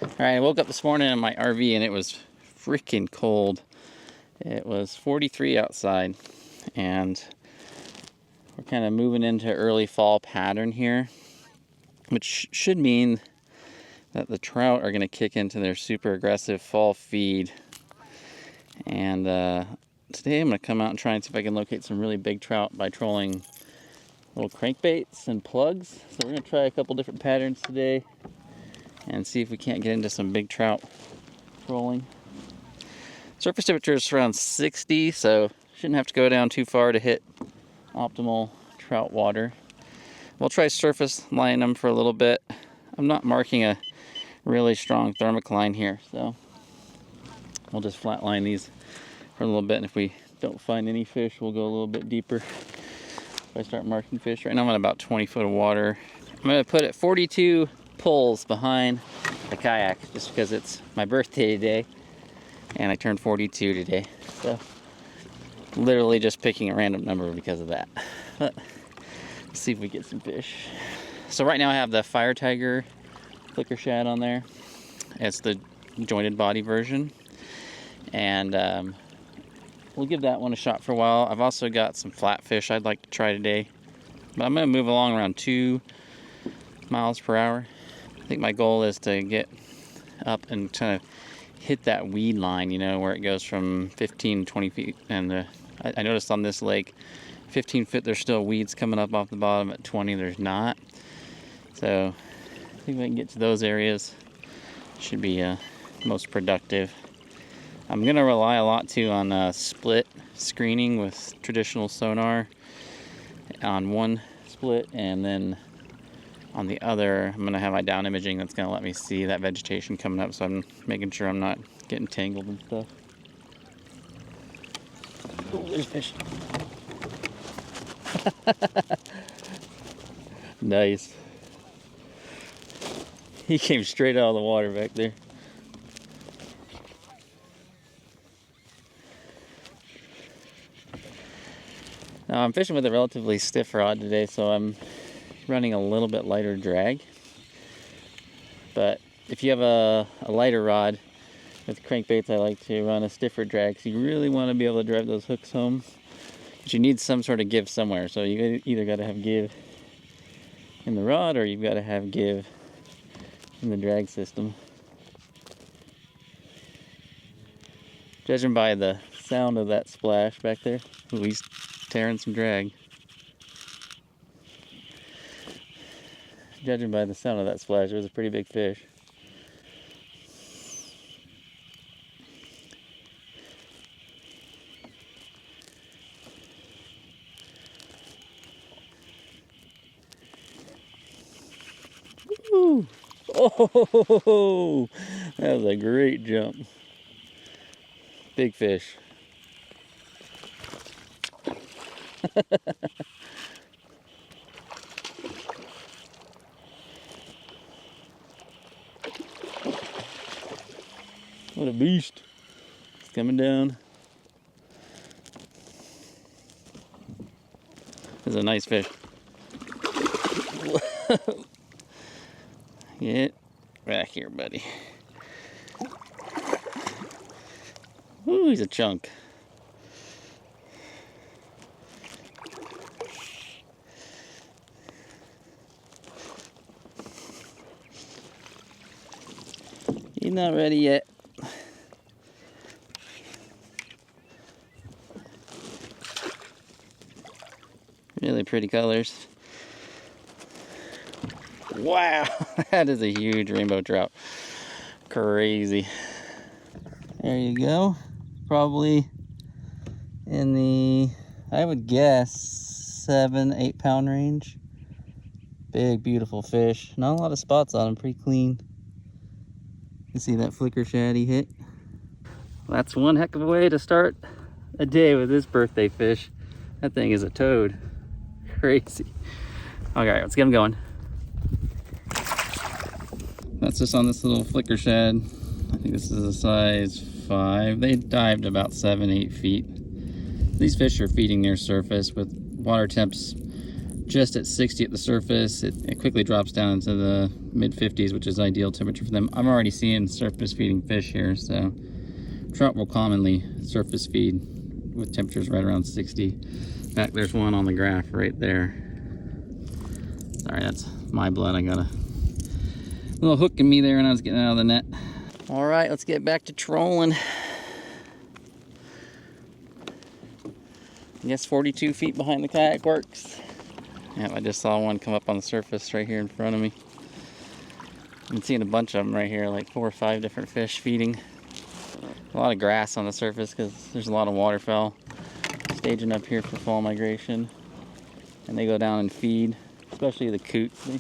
Alright, I woke up this morning in my RV and it was freaking cold. It was 43 outside and we're kind of moving into early fall pattern here, which should mean that the trout are going to kick into their super aggressive fall feed. And today I'm going to come out and try and see if I can locate some really big trout by trolling little crankbaits and plugs. So we're going to try a couple different patterns today and see if we can't get into some big trout trolling. Surface temperature is around 60, so shouldn't have to go down too far to hit optimal trout water. We'll try surface lining them for a little bit. I'm not marking a really strong thermocline here, so we'll just flat line these for a little bit, and if we don't find any fish, we'll go a little bit deeper. If I start marking fish, right now I'm at about 20 foot of water. I'm going to put it 42 pulls behind the kayak just because it's my birthday today and I turned 42 today, so literally just picking a random number because of that. But let's see if we get some fish. So right now I have the Fire Tiger flicker shad on there. It's the jointed body version, and we'll give that one a shot for a while. I've also got some flatfish I'd like to try today, but I'm going to move along around 2 miles per hour. I think my goal is to get up and kind of hit that weed line, you know, where it goes from 15, 20 feet. And I noticed on this lake, 15 feet, there's still weeds coming up off the bottom. At 20, there's not. So I think if I can get to those areas, should be most productive. I'm going to rely a lot too on split screening with traditional sonar on one split, and then on the other, I'm going to have my down imaging that's going to let me see that vegetation coming up, so I'm making sure I'm not getting tangled and stuff. Oh, there's fish. Nice. He came straight out of the water back there. Now I'm fishing with a relatively stiff rod today, so I'm running a little bit lighter drag. But if you have a lighter rod with crankbaits, I like to run a stiffer drag because you really want to be able to drive those hooks home. But you need some sort of give somewhere, so you either got to have give in the rod or you've got to have give in the drag system. Judging by the sound of that splash back there, ooh, he's tearing some drag. Judging by the sound of that splash, it was a pretty big fish. Woo! Oh, that was a great jump. Big fish. What a beast. It's coming down. This is a nice fish. Get back here, buddy. Ooh, he's a chunk. He's not ready yet. Really pretty colors. Wow, that is a huge rainbow trout. Crazy. There you go. Probably in the, I would guess, 7-8 pound range. Big, beautiful fish. Not a lot of spots on him, pretty clean. You see that flicker shad he hit? That's one heck of a way to start a day with this birthday fish. That thing is a toad. Crazy. Okay, let's get him going. That's just on this little flicker shad. I think this is a size 5. They dived about 7-8 feet. These fish are feeding near surface with water temps just at 60 at the surface. It quickly drops down into the mid 50s, which is ideal temperature for them. I'm already seeing surface feeding fish here, so trout will commonly surface feed with temperatures right around 60. In fact, there's one on the graph right there. Sorry, that's my blood. I got a little hook in me there when I was getting out of the net. All right, let's get back to trolling. I guess 42 feet behind the kayak works. Yep, I just saw one come up on the surface right here in front of me. I'm seeing a bunch of them right here, like 4 or 5 different fish feeding. A lot of grass on the surface because there's a lot of waterfowl staging up here for fall migration. And they go down and feed, especially the coot. They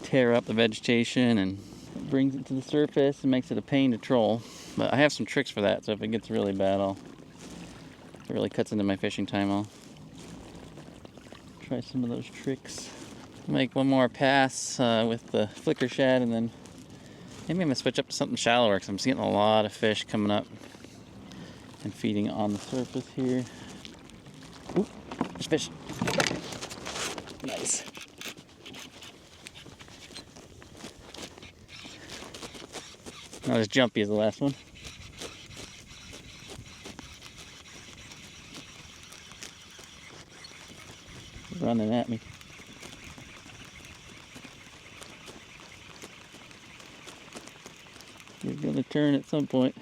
tear up the vegetation and it brings it to the surface and makes it a pain to troll. But I have some tricks for that, so if it gets really bad, if it really cuts into my fishing time, I'll try some of those tricks. Make one more pass with the flicker shad, and then maybe I'm gonna switch up to something shallower because I'm seeing a lot of fish coming up and feeding on the surface here. Oop, there's fish. Nice. Not as jumpy as the last one. Running at me. You're gonna turn at some point.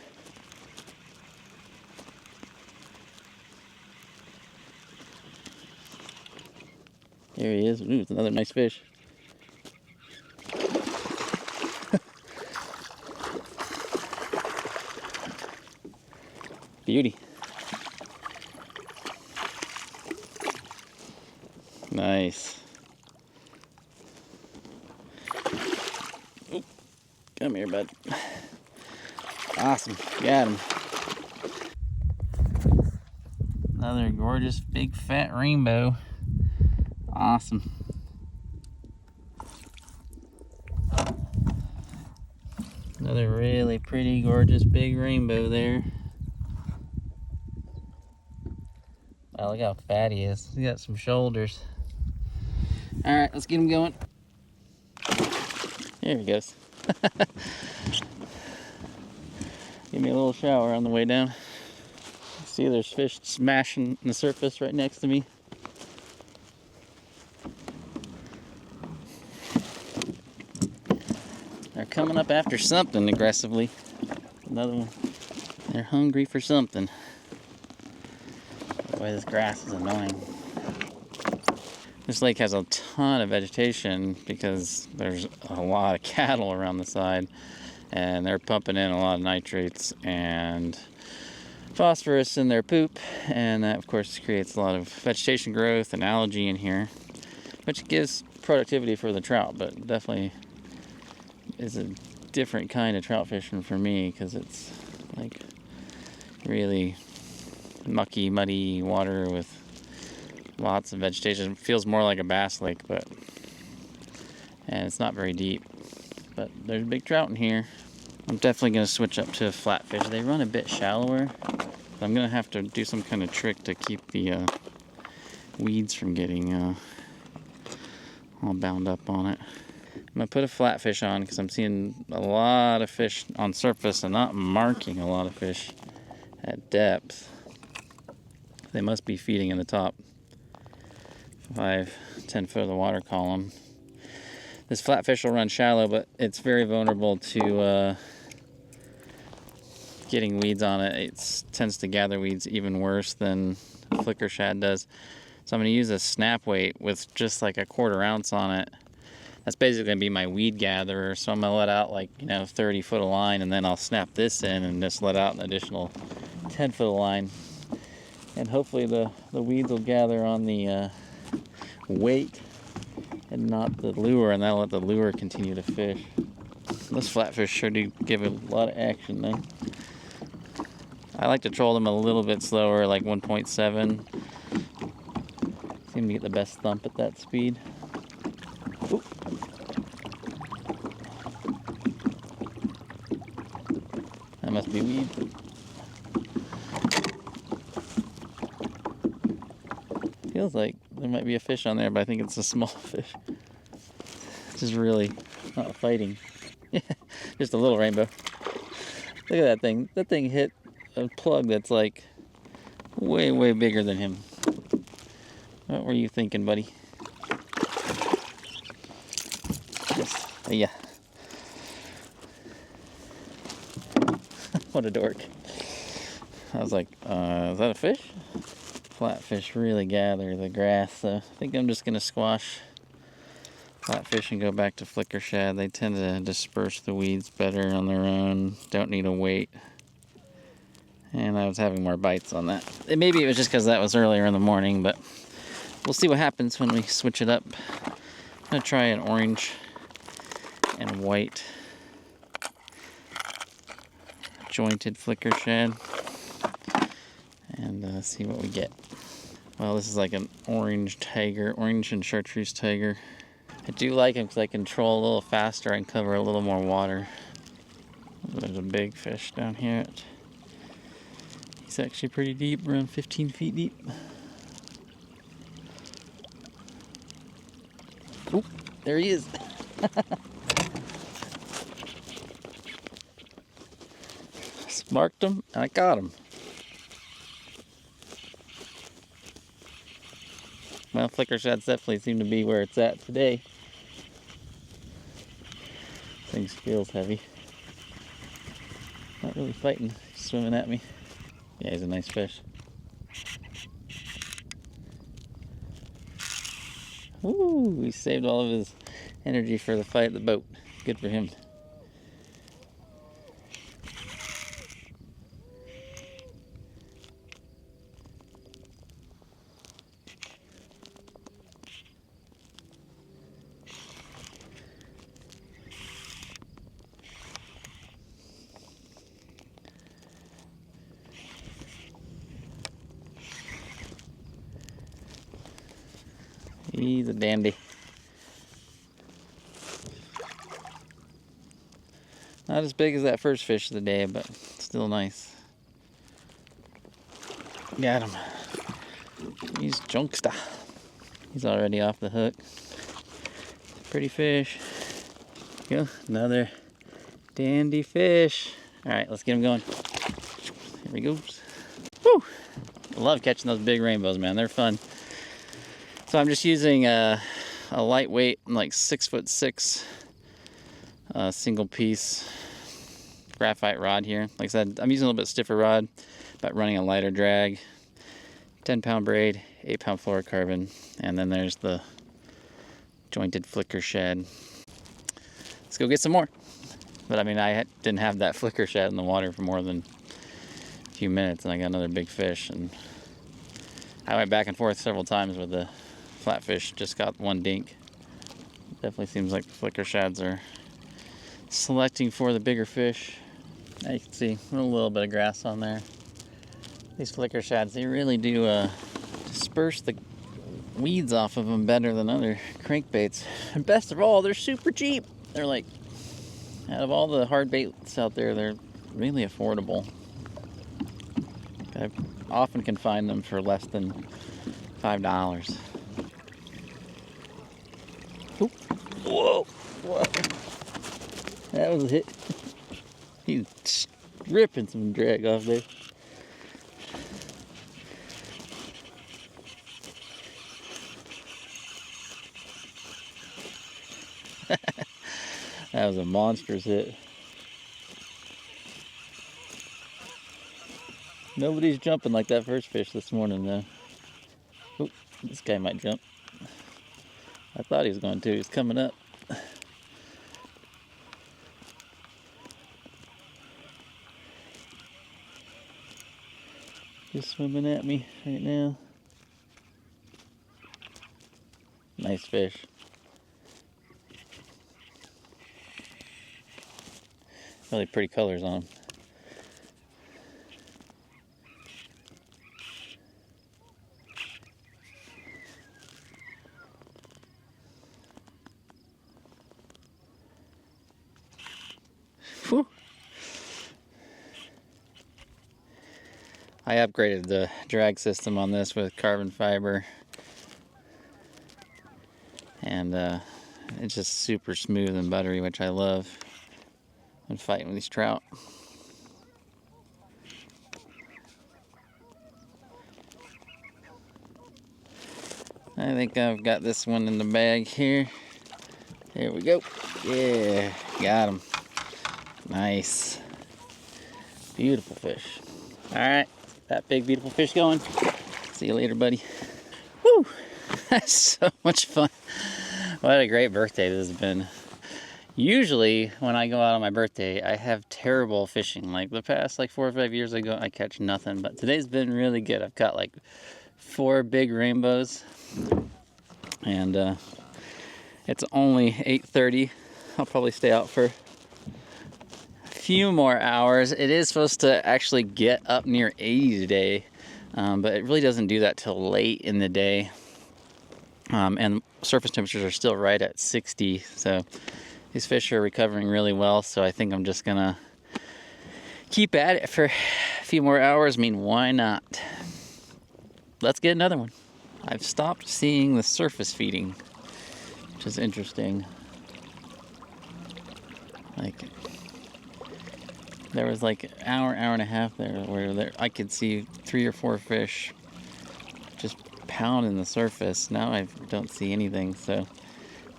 There he is. Ooh, it's another nice fish. Beauty. Nice. Oop. Come here, bud. Awesome. Got him. Another gorgeous big fat rainbow. Awesome. Another really pretty, gorgeous big rainbow there. Wow, look how fat he is. He's got some shoulders. Alright, let's get him going. There he goes. Give me a little shower on the way down. See, there's fish smashing the surface right next to me. They're coming up after something aggressively. Another one. They're hungry for something. Boy, this grass is annoying. This lake has a ton of vegetation because there's a lot of cattle around the side, and they're pumping in a lot of nitrates and phosphorus in their poop, and that of course creates a lot of vegetation growth and algae in here, which gives productivity for the trout, but definitely is a different kind of trout fishing for me because it's like really mucky, muddy water with lots of vegetation. It feels more like a bass lake, and it's not very deep, but there's big trout in here. I'm definitely going to switch up to flatfish. They run a bit shallower, but I'm going to have to do some kind of trick to keep the weeds from getting all bound up on it. I'm going to put a flatfish on because I'm seeing a lot of fish on surface and not marking a lot of fish at depth. They must be feeding in the top 5-10 foot of the water column. This flatfish will run shallow, but it's very vulnerable to getting weeds on it. It tends to gather weeds even worse than a flicker shad does. So I'm going to use a snap weight with just like a 1/4 ounce on it. That's basically going to be my weed gatherer. So I'm going to let out like 30 foot of line, and then I'll snap this in and just let out an additional 10 foot of line. And hopefully the weeds will gather on the weight and not the lure, and that'll let the lure continue to fish. Those flatfish sure do give a lot of action though. I like to troll them a little bit slower, like 1.7. Seem to get the best thump at that speed. Ooh. That must be weed. Feels like there might be a fish on there, but I think it's a small fish. It's just really not fighting. Yeah, just a little rainbow. Look at that thing. That thing hit a plug that's like way, way bigger than him. What were you thinking, buddy? Yes. Yeah. What a dork. I was like, is that a fish? Flatfish really gather the grass, so I think I'm just gonna squash flatfish and go back to flicker shad. They tend to disperse the weeds better on their own, don't need a weight. And I was having more bites on that. And maybe it was just because that was earlier in the morning, but we'll see what happens when we switch it up. I'm gonna try an orange and white jointed flicker shad and see what we get. Well, this is like an orange tiger, orange and chartreuse tiger. I do like him because I control a little faster and cover a little more water. There's a big fish down here. He's actually pretty deep, around 15 feet deep. Oh, there he is. Marked him and I caught him. Well, flicker shads definitely seem to be where it's at today. Thing feels heavy. Not really fighting, he's swimming at me. Yeah, he's a nice fish. Ooh, he saved all of his energy for the fight at the boat. Good for him. He's a dandy. Not as big as that first fish of the day, but still nice. Got him. He's junksta. He's already off the hook. Pretty fish. Go, another dandy fish. All right, let's get him going. Here he goes. Woo! I love catching those big rainbows, man. They're fun. So I'm just using a lightweight, like 6'6", single piece graphite rod here. Like I said, I'm using a little bit stiffer rod, but running a lighter drag. 10-pound braid, 8-pound fluorocarbon, and then there's the jointed flicker shad. Let's go get some more. But I mean, I didn't have that flicker shad in the water for more than a few minutes, and I got another big fish. And I went back and forth several times with the flatfish, just got one dink. Definitely seems like the flicker shads are selecting for the bigger fish. Now you can see a little bit of grass on there. These flicker shads, they really do disperse the weeds off of them better than other crankbaits. And best of all, they're super cheap. They're like, out of all the hard baits out there, they're really affordable. I often can find them for less than $5. Oop. Whoa! Whoa! That was a hit. He's ripping some drag off there. That was a monstrous hit. Nobody's jumping like that first fish this morning, though. Oop, this guy might jump. I thought he was going to. He's coming up. Just swimming at me right now. Nice fish. Really pretty colors on them. Whew. I upgraded the drag system on this with carbon fiber and it's just super smooth and buttery, which I love when fighting with these trout. I think I've got this one in the bag here. There we go. Yeah, got him. Nice. Beautiful fish. All right, that big beautiful fish going. See you later, buddy. Woo! That's so much fun. What a great birthday this has been. Usually when I go out on my birthday, I have terrible fishing. Like the past 4 or 5 years ago, I catch nothing, but today's been really good. I've caught 4 big rainbows, and it's only 8:30. I'll probably stay out for a few more hours. It is supposed to actually get up near 80 today, but it really doesn't do that till late in the day. And surface temperatures are still right at 60, so these fish are recovering really well. So I think I'm just gonna keep at it for a few more hours. I mean, why not? Let's get another one. I've stopped seeing the surface feeding, which is interesting. There was an hour and a half there where I could see 3 or 4 fish just pounding the surface. Now I don't see anything, so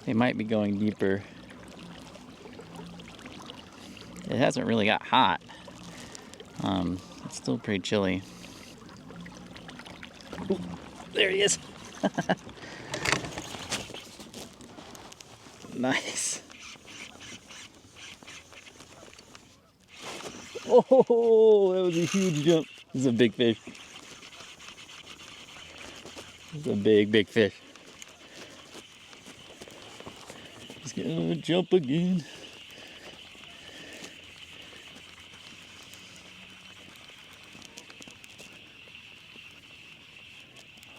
they might be going deeper. It hasn't really got hot. It's still pretty chilly. Ooh, there he is. Nice. Oh, that was a huge jump. This is a big fish. This is a big fish. He's gonna jump again.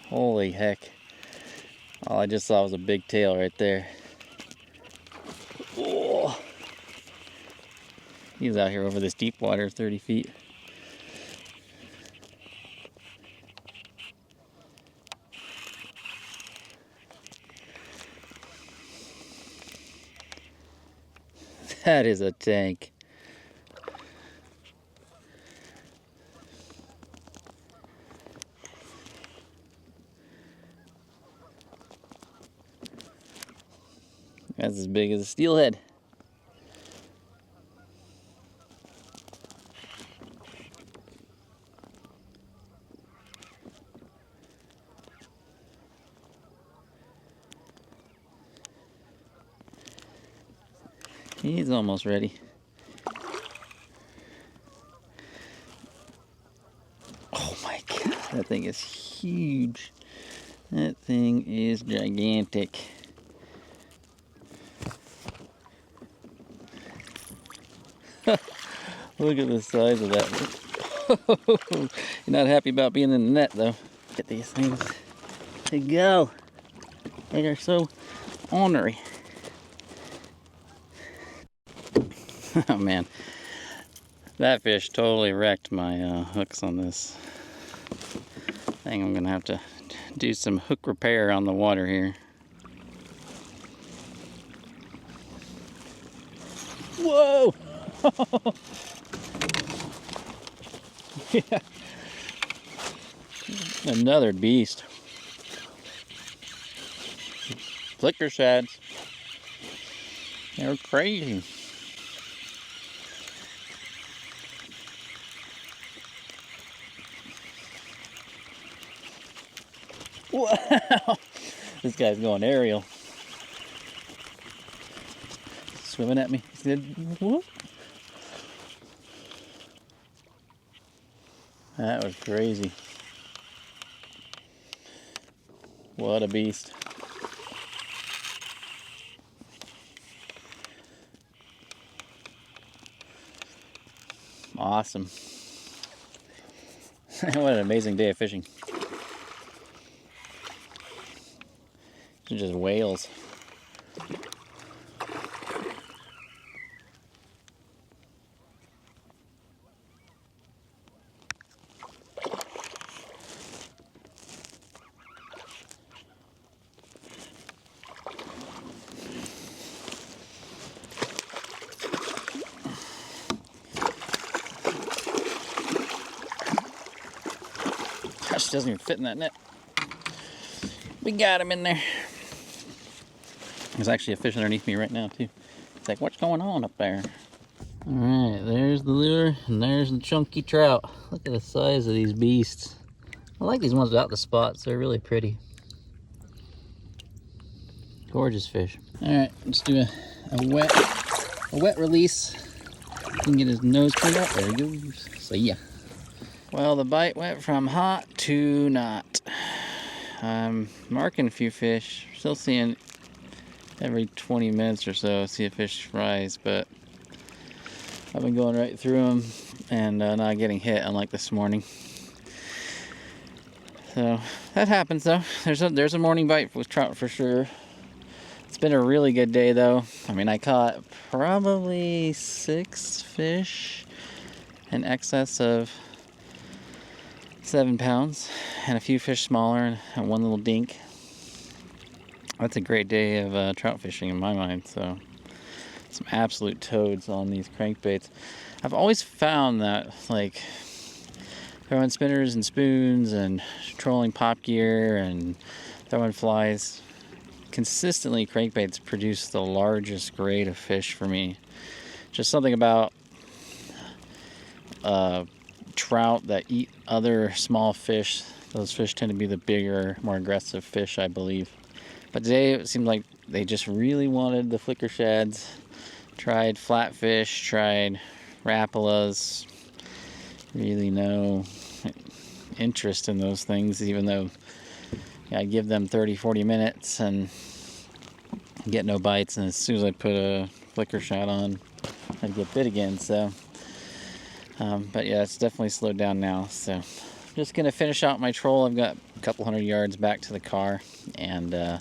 Holy heck. All I just saw was a big tail right there. Oh. He's out here over this deep water, 30 feet. That is a tank. That's as big as a steelhead. He's almost ready. Oh my God, that thing is huge. That thing is gigantic. Look at the size of that. You're not happy about being in the net though. Look at these things. They go. They are so ornery. Oh man, that fish totally wrecked my hooks on this thing. I'm gonna have to do some hook repair on the water here. Whoa! Yeah. Another beast. Flicker shads. They're crazy. Wow! This guy's going aerial. Swimming at me. He said, whoop. That was crazy. What a beast. Awesome. What an amazing day of fishing. They're just whales. gosh, doesn't even fit in that net. We got him in there. There's actually a fish underneath me right now too. It's like, what's going on up there? All right, there's the lure and there's the chunky trout. Look at the size of these beasts. I like these ones without the spots. They're really pretty. Gorgeous fish. All right, let's do a wet release. You can get his nose cleaned up. There he goes. So yeah. Well, the bite went from hot to not. I'm marking a few fish. Still seeing every 20 minutes or so, see a fish rise, but I've been going right through them and not getting hit, unlike this morning. So that happens though. There's a morning bite with trout for sure. It's been a really good day though. I mean, I caught probably 6 fish in excess of 7 pounds and a few fish smaller and one little dink. That's a great day of trout fishing in my mind. So some absolute toads on these crankbaits. I've always found that, like, throwing spinners and spoons and trolling pop gear and throwing flies, consistently crankbaits produce the largest grade of fish for me. Just something about trout that eat other small fish. Those fish tend to be the bigger, more aggressive fish, I believe. But today it seemed like they just really wanted the flicker shads. Tried flatfish, tried rapalas. Really no interest in those things, even though I give them 30-40 minutes and get no bites, and as soon as I put a flicker shad on, I'd get bit again. So but yeah, it's definitely slowed down now. So I'm just gonna finish out my troll. I've got a couple hundred yards back to the car and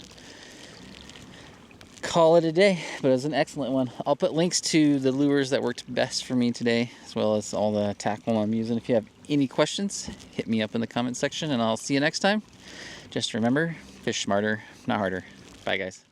call it a day. But it was an excellent one. I'll put links to the lures that worked best for me today, as well as all the tackle I'm using. If you have any questions, hit me up in the comment section, and I'll see you next time. Just remember, fish smarter, not harder. Bye, guys.